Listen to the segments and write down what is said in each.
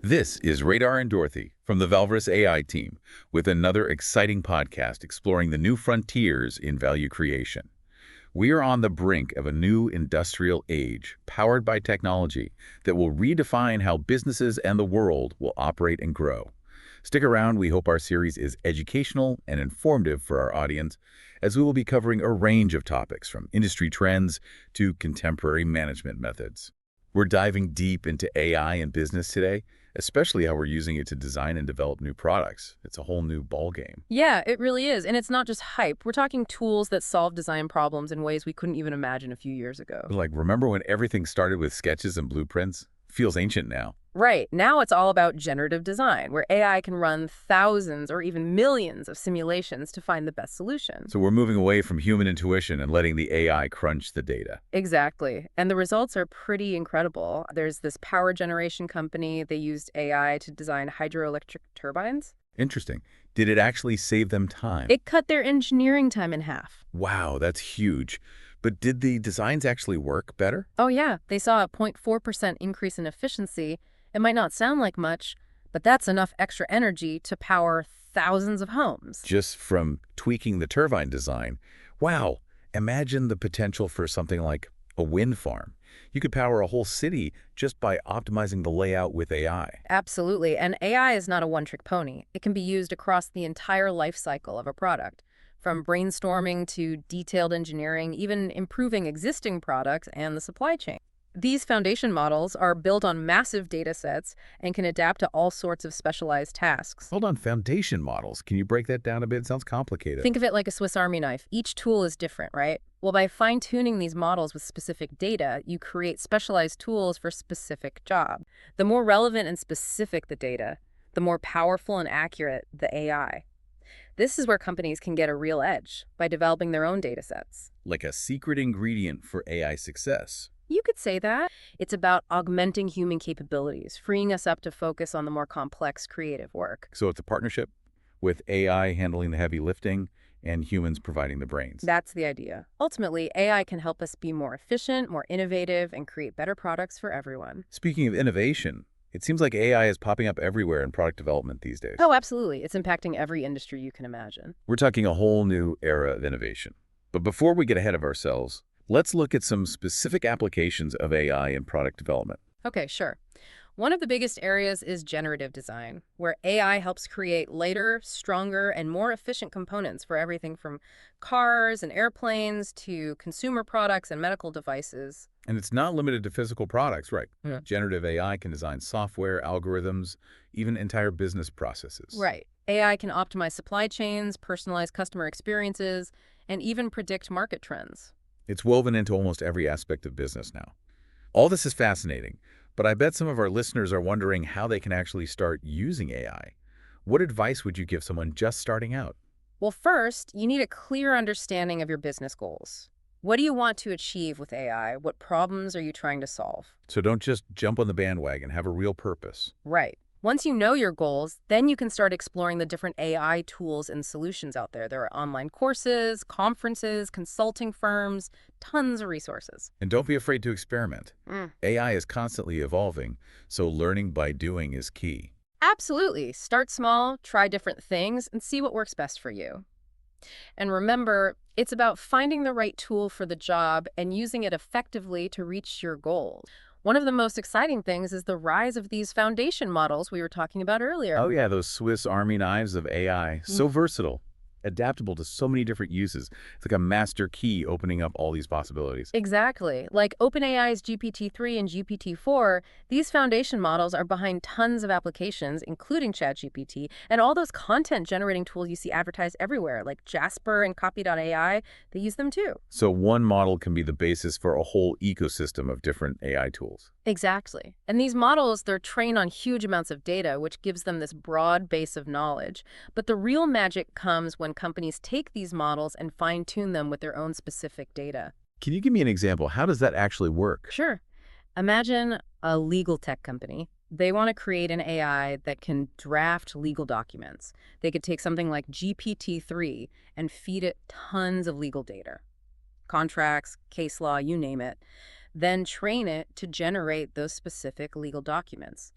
This is Radar and Dorothy from the Valverus AI team with another exciting podcast exploring the new frontiers in value creation. We are on the brink of a new industrial age powered by technology that will redefine how businesses and the world will operate and grow. Stick around, we hope our series is educational and informative for our audience, as we will be covering a range of topics from industry trends to contemporary management methods. We're diving deep into AI in business today, especially how we're using it to design and develop new products. It's a whole new ballgame. Yeah, it really is. And it's not just hype. We're talking tools that solve design problems in ways we couldn't even imagine a few years ago. Like, remember when everything started with sketches and blueprints? Feels ancient now. Right. Now it's all about generative design, where AI can run thousands or even millions of simulations to find the best solution. So we're moving away from human intuition and letting the AI crunch the data. Exactly. And the results are pretty incredible. There's this power generation company. They used AI to design hydroelectric turbines. Interesting. Did it actually save them time? It cut their engineering time in half. Wow, that's huge. But did the designs actually work better? Oh, yeah. They saw a 0.4% increase in efficiency. It might not sound like much, but that's enough extra energy to power thousands of homes. Just from tweaking the turbine design. Wow, imagine the potential for something like a wind farm. You could power a whole city just by optimizing the layout with AI. Absolutely. And AI is not a one-trick pony. It can be used across the entire life cycle of a product, from brainstorming to detailed engineering, even improving existing products and the supply chain. These foundation models are built on massive data sets and can adapt to all sorts of specialized tasks. Hold on, foundation models. Can you break that down a bit? It sounds complicated. Think of it like a Swiss Army knife. Each tool is different, right? Well, by fine-tuning these models with specific data, you create specialized tools for specific job. The more relevant and specific the data, the more powerful and accurate the AI. This is where companies can get a real edge by developing their own data sets. Like a secret ingredient for AI success. You could say that. It's about augmenting human capabilities, freeing us up to focus on the more complex creative work. So it's a partnership with AI handling the heavy lifting and humans providing the brains. That's the idea. Ultimately, AI can help us be more efficient, more innovative, and create better products for everyone. Speaking of innovation, it seems like AI is popping up everywhere in product development these days. Oh, absolutely. It's impacting every industry you can imagine. We're talking a whole new era of innovation. But before we get ahead of ourselves, let's look at some specific applications of AI in product development. Okay, sure. One of the biggest areas is generative design, where AI helps create lighter, stronger, and more efficient components for everything from cars and airplanes to consumer products and medical devices. And it's not limited to physical products, right? Yeah. Generative AI can design software, algorithms, even entire business processes. Right. AI can optimize supply chains, personalize customer experiences, and even predict market trends. It's woven into almost every aspect of business now. All this is fascinating, but I bet some of our listeners are wondering how they can actually start using AI. What advice would you give someone just starting out? Well, first, you need a clear understanding of your business goals. What do you want to achieve with AI? What problems are you trying to solve? So don't just jump on the bandwagon, have a real purpose. Right. Once you know your goals, then you can start exploring the different AI tools and solutions out there. There are online courses, conferences, consulting firms, tons of resources. And don't be afraid to experiment. AI is constantly evolving, so learning by doing is key. Absolutely. Start small, try different things, and see what works best for you. And remember, it's about finding the right tool for the job and using it effectively to reach your goals. One of the most exciting things is the rise of these foundation models we were talking about earlier. Oh yeah, those Swiss Army knives of AI. So versatile, adaptable to so many different uses. It's like a master key opening up all these possibilities. Exactly. Like OpenAI's GPT-3 and GPT-4, these foundation models are behind tons of applications, including ChatGPT, and all those content-generating tools you see advertised everywhere, like Jasper and Copy.ai, they use them too. So one model can be the basis for a whole ecosystem of different AI tools. Exactly. And these models, they're trained on huge amounts of data, which gives them this broad base of knowledge. But the real magic comes when companies take these models and fine-tune them with their own specific data. Can you give me an example? How does that actually work? Sure. Imagine a legal tech company. They want to create an AI that can draft legal documents. They could take something like GPT-3 and feed it tons of legal data. Contracts, case law, you name it. Then train it to generate those specific legal documents.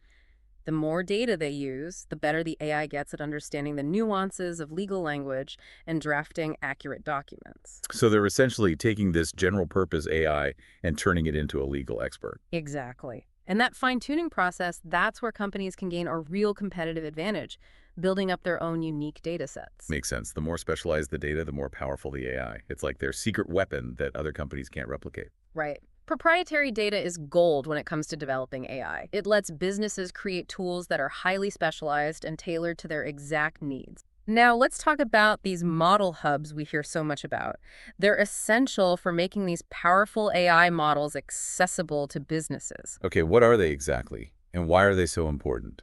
The more data they use, the better the AI gets at understanding the nuances of legal language and drafting accurate documents. So they're essentially taking this general-purpose AI and turning it into a legal expert. Exactly. And that fine-tuning process, that's where companies can gain a real competitive advantage, building up their own unique data sets. Makes sense. The more specialized the data, the more powerful the AI. It's like their secret weapon that other companies can't replicate. Right. Proprietary data is gold when it comes to developing AI. It lets businesses create tools that are highly specialized and tailored to their exact needs. Now, let's talk about these model hubs we hear so much about. They're essential for making these powerful AI models accessible to businesses. Okay, what are they exactly? And why are they so important?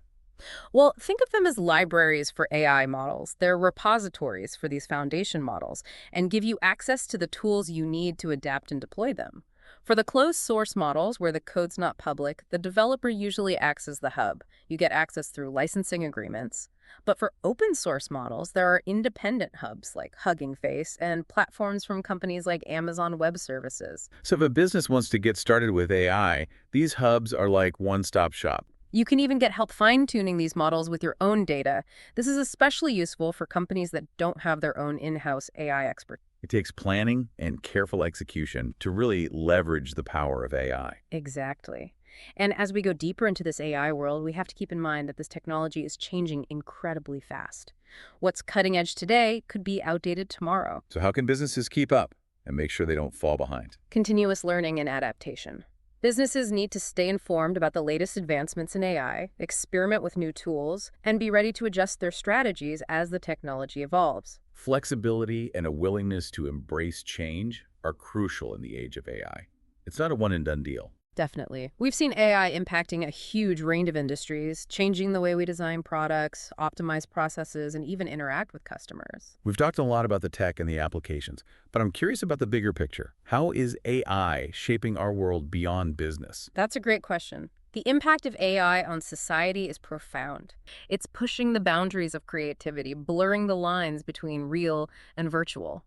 Well, think of them as libraries for AI models. They're repositories for these foundation models and give you access to the tools you need to adapt and deploy them. For the closed source models, where the code's not public, the developer usually acts as the hub. You get access through licensing agreements. But for open source models, there are independent hubs like Hugging Face and platforms from companies like Amazon Web Services. So if a business wants to get started with AI, these hubs are like one-stop shop. You can even get help fine-tuning these models with your own data. This is especially useful for companies that don't have their own in-house AI experts. It takes planning and careful execution to really leverage the power of AI. Exactly. And as we go deeper into this AI world, we have to keep in mind that this technology is changing incredibly fast. What's cutting edge today could be outdated tomorrow. So how can businesses keep up and make sure they don't fall behind? Continuous learning and adaptation. Businesses need to stay informed about the latest advancements in AI, experiment with new tools, and be ready to adjust their strategies as the technology evolves. Flexibility and a willingness to embrace change are crucial in the age of AI. It's not a one-and-done deal. Definitely. We've seen AI impacting a huge range of industries, changing the way we design products, optimize processes, and even interact with customers. We've talked a lot about the tech and the applications, but I'm curious about the bigger picture. How is AI shaping our world beyond business? That's a great question. The impact of AI on society is profound. It's pushing the boundaries of creativity, blurring the lines between real and virtual.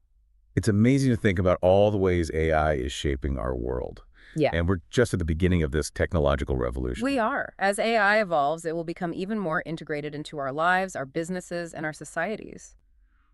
It's amazing to think about all the ways AI is shaping our world. Yeah. And we're just at the beginning of this technological revolution. We are. As AI evolves, it will become even more integrated into our lives, our businesses, and our societies.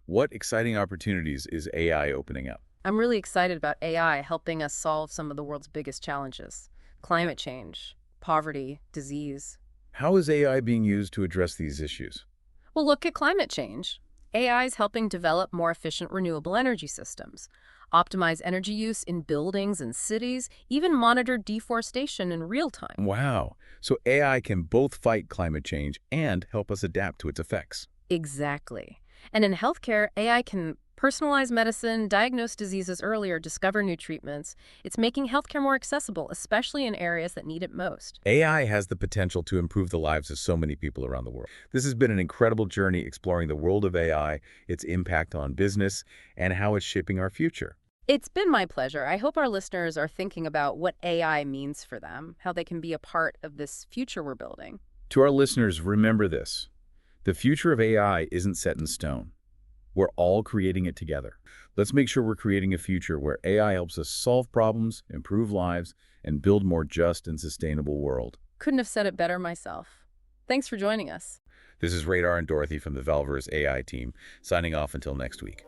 What exciting opportunities is AI opening up? I'm really excited about AI helping us solve some of the world's biggest challenges: climate change, poverty, disease. How is AI being used to address these issues? Well, look at climate change. AI is helping develop more efficient renewable energy systems, optimize energy use in buildings and cities, even monitor deforestation in real time. Wow. So AI can both fight climate change and help us adapt to its effects. Exactly. And in healthcare, AI can personalize medicine, diagnose diseases earlier, discover new treatments. It's making healthcare more accessible, especially in areas that need it most. AI has the potential to improve the lives of so many people around the world. This has been an incredible journey exploring the world of AI, its impact on business, and how it's shaping our future. It's been my pleasure. I hope our listeners are thinking about what AI means for them, how they can be a part of this future we're building. To our listeners, remember this. The future of AI isn't set in stone. We're all creating it together. Let's make sure we're creating a future where AI helps us solve problems, improve lives, and build a more just and sustainable world. Couldn't have said it better myself. Thanks for joining us. This is Radar and Dorothy from the Valverus AI team, signing off until next week.